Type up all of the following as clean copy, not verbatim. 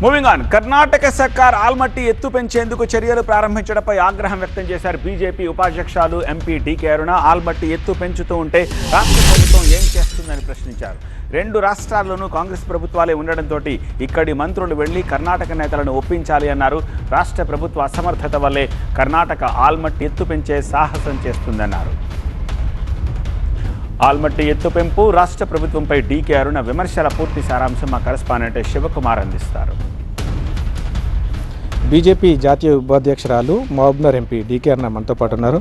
Moving on, Karnataka సర్కార్ ఆల్మట్టి ఎత్తు పెంచేందుకు చర్యలు ప్రారంభించడంపై ఆగ్రహం వ్యక్తం చేశారు బీజేపీ ఉపాధ్యక్షులు ఎంపీ డీకే అరుణ. ఆల్మట్టి ఎత్తు పెంచుతూ ఉంటే రాష్ట్ర ప్రభుత్వం ఏం చేస్తుందని ప్రశ్నించారు. రెండు రాష్ట్రాల్లోనూ కాంగ్రెస్ ప్రభుత్వాలే ఉండడంతో ఇక్కడి మంత్రులు వెళ్లి కర్ణాటక నేతలను ఒప్పించాలి అన్నారు. రాష్ట్ర ప్రభుత్వ అసమర్థత వల్లే కర్ణాటక ఆల్మట్టి ఎత్తు పెంచే సాహసం చేస్తుందన్నారు. ఆల్మట్టి ఎత్తు పెంపు, రాష్ట్ర ప్రభుత్వంపై డీకే అరుణ విమర్శల పూర్తి సారాంశం మా కరెస్పాండెంట్ శివకుమార్ అందిస్తారు. బీజేపీ జాతీయ ఉపాధ్యక్షురాలు మహబూబ్నగర్ ఎంపీ డీకే అరుణ మనతో పాటు ఉన్నారు.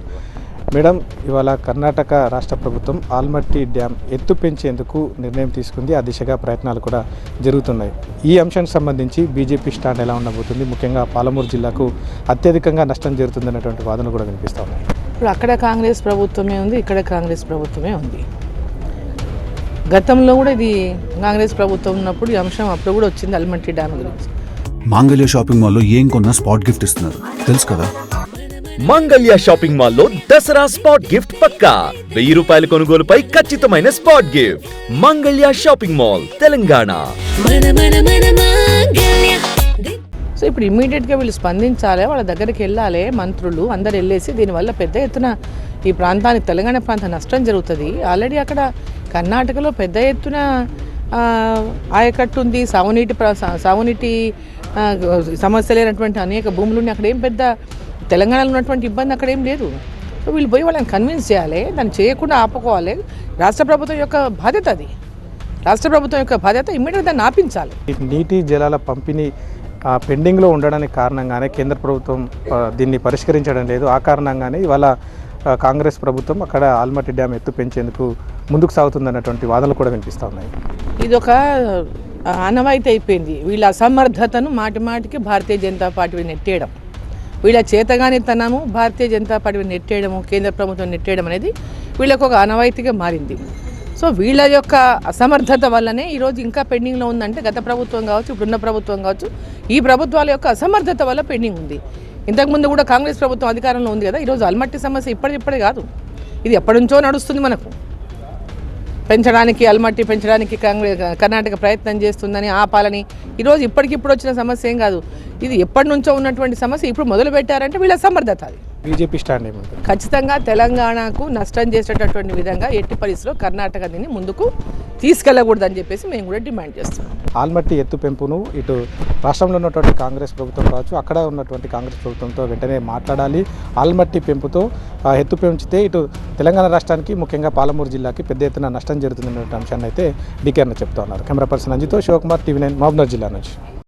మేడం, ఇవాళ కర్ణాటక రాష్ట్ర ప్రభుత్వం ఆల్మట్టి డ్యామ్ ఎత్తు పెంచేందుకు నిర్ణయం తీసుకుంది. ఆ దిశగా ప్రయత్నాలు కూడా జరుగుతున్నాయి. ఈ అంశానికి సంబంధించి బీజేపీ స్టాండ్ ఎలా ఉండబోతుంది? ముఖ్యంగా పాలమూరు జిల్లాకు అత్యధికంగా నష్టం జరుగుతుందనేటువంటి వాదనలు కూడా వినిపిస్తూ ఉన్నాయి. ఇప్పుడు అక్కడ కాంగ్రెస్ ప్రభుత్వమే ఉంది, ఇక్కడ కాంగ్రెస్ ప్రభుత్వమే ఉంది. గతంలో కూడా ఇది కాంగ్రెస్ ప్రభుత్వం ఉన్నప్పుడు ఈ అంశం అప్పుడు కూడా వచ్చింది ఆల్మట్టి డ్యామ్ గురించి. మాంగళ్య షాపింగ్ మాల్లో ఏం కొన్నా స్పాట్ గిఫ్ట్ ఇస్తున్నారు, తెలుసు కదా? మంగళ్య షాపింగ్ మాల్లో దసరా స్పాట్ గిఫ్ట్ పక్కా. 1000 రూపాయల కొనుగోలుపై ఖచ్చితమైన spot gift. Mangalya shopping mall, Telangana. So ఇప్పుడు ఇమ్మీడియట్గా వీళ్ళు స్పందించాలి, వాళ్ళ దగ్గరికి వెళ్ళాలి. మంత్రులు అందరు వెళ్ళేసి దీనివల్ల పెద్ద ఎత్తున ఈ ప్రాంతానికి, తెలంగాణ ప్రాంతం నష్టం జరుగుతుంది. ఆల్రెడీ అక్కడ కర్ణాటకలో పెద్ద ఎత్తున ఆయకట్టు ఉంది, సాగునీటి సమస్య లేనటువంటి అనేక భూములు ఉన్నాయి. అక్కడ ఏం పెద్ద తెలంగాణలో ఉన్నటువంటి ఇబ్బంది అక్కడ ఏం లేదు. సో వీళ్ళు పోయి వాళ్ళని కన్విన్స్ చేయాలి, దాన్ని చేయకుండా ఆపుకోవాలి. రాష్ట్ర ప్రభుత్వం యొక్క బాధ్యత అది. రాష్ట్ర ప్రభుత్వం యొక్క బాధ్యత ఇమ్మీడియట్గా దాన్ని ఆపించాలి. నీటి జలాల పంపిణీ పెండింగ్లో ఉండడానికి కారణంగానే కేంద్ర ప్రభుత్వం దీన్ని పరిష్కరించడం లేదు. ఆ కారణంగానే ఇవాళ కాంగ్రెస్ ప్రభుత్వం అక్కడ ఆల్మట్టి డ్యామ్ ఎత్తు పెంచేందుకు ముందుకు సాగుతుందన్నటువంటి వాదనలు కూడా వినిపిస్తూ ఉన్నాయి. ఇదొక ఆనవాయితీ అయిపోయింది. వీళ్ళ అసమర్థతను మాటిమాటికి భారతీయ జనతా పార్టీ నెట్టేయడం, వీళ్ళ చేతగానితనము భారతీయ జనతా పార్టీ నెట్టేయడము, కేంద్ర ప్రభుత్వం నెట్టేయడం అనేది వీళ్ళకు ఒక ఆనవాయితీగా మారింది. సో వీళ్ళ యొక్క అసమర్థత వల్లనే ఈరోజు ఇంకా పెండింగ్లో ఉందంటే గత ప్రభుత్వం కావచ్చు, ఇప్పుడున్న ప్రభుత్వం కావచ్చు, ఈ ప్రభుత్వాల యొక్క అసమర్థత వల్ల పెండింగ్ ఉంది. ఇంతకుముందు కూడా కాంగ్రెస్ ప్రభుత్వం అధికారంలో ఉంది కదా. ఈరోజు ఆల్మట్టి సమస్య ఇప్పటికిప్పుడే కాదు, ఇది ఎప్పటి నుంచో నడుస్తుంది. మనకు పెంచడానికి, ఆల్మట్టి పెంచడానికి కర్ణాటక ప్రయత్నం చేస్తుందని ఆపాలని, ఈరోజు ఇప్పటికిప్పుడు వచ్చిన సమస్య ఏం కాదు. ఇది ఎప్పటి నుంచో ఉన్నటువంటి సమస్య ఇప్పుడు మొదలు పెట్టారంటే వీళ్ళ అసమర్థత. అది బీజేపీ స్టాండ్ ఏమంటారు? ఖచ్చితంగా తెలంగాణకు నష్టం చేసేటటువంటి విధంగా ఎట్టి పరిస్థితిలో కర్ణాటక దీన్ని ముందుకు తీసుకెళ్లకూడదని చెప్పేసి మేము కూడా డిమాండ్ చేస్తున్నాం. ఆల్మట్టి ఎత్తు పెంపును ఇటు రాష్ట్రంలో ఉన్నటువంటి కాంగ్రెస్ ప్రభుత్వం కావచ్చు, అక్కడ ఉన్నటువంటి కాంగ్రెస్ ప్రభుత్వంతో వెంటనే మాట్లాడాలి. ఆల్మట్టి పెంపుతో ఎత్తు పెంచితే ఇటు తెలంగాణ రాష్ట్రానికి, ముఖ్యంగా పాలమూరు జిల్లాకి పెద్ద ఎత్తున నష్టం జరుగుతుందనే అంశాన్ని అయితే డీకే అన్న చెప్తా ఉన్నారు. కెమెరా పర్సన్ అంజితో శివకుమార్, TV9 మహబూబ్నగర్ జిల్లా నుంచి.